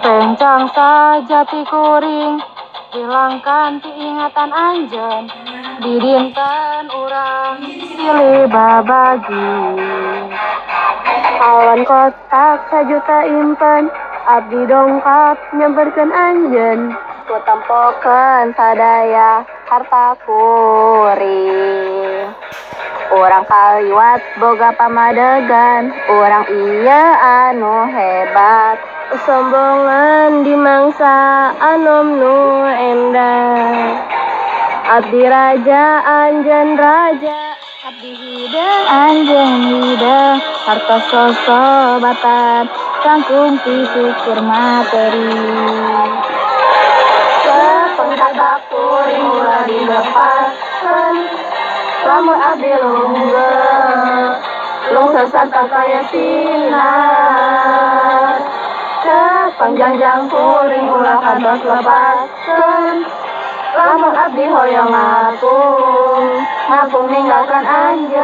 Rencang saja ti kuring, hilangkan ti ingatan anjeun, di dinten urang silih babagi. Awan kotak sajuta impen, abdi dongkap nyamperkeun anjeun, ku tempokeun sadaya harta kuring. Urang kaliwat boga pamadegan, urang ieu anu hebat, sombongan di mangsa anom nu endah. Abdi raja anjeun raja, abdi hideng anjeun hideng, hartos sosobatan cangkung ti syukur materi. Sepengkak kuring ulah dilepaskeun, lamun abdi lunggeuh, lungseusan kaya sinar. Sepanjang kuring ulah kantos lepaskeun, lamun abdi hoyong ngapung ninggalkan anjeun.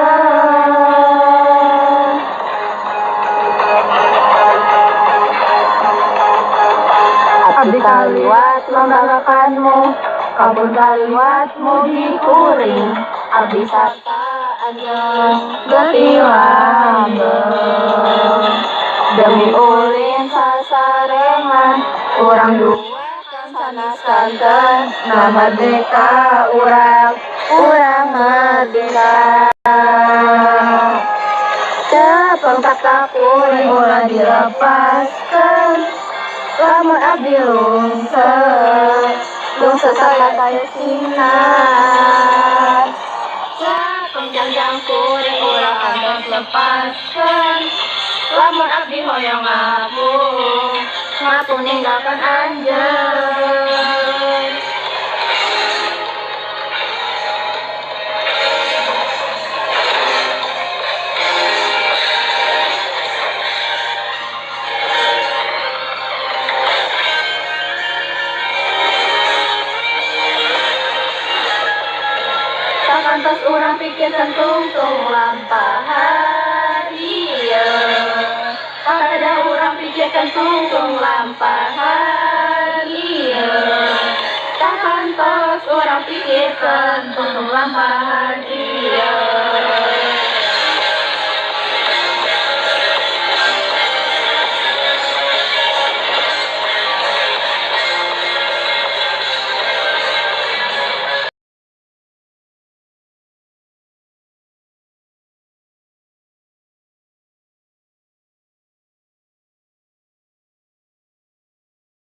Abdi kaliwat membanggakanmu, kabun kaliwat muji kuring, abdi sarta anjeun getih langgeng. Demi ulin sasarengan, urang duakan sanaskankeun, na merdeka urang merdeka. Cepengkak kuring ulah dilepaskeun, lamun abdi lungseuh kaya sinar. Sepanjang kuring ulah kantos lepaskeun, lamun abdi hoyong ngapung ninggalkan anjeun. Sakantos urang pikirkeun tungtung lampahan ieu, kakedah urang pikirkeun tungtung lampahan ieu, sakantos urang pikirkeun tungtung lampahan ieu.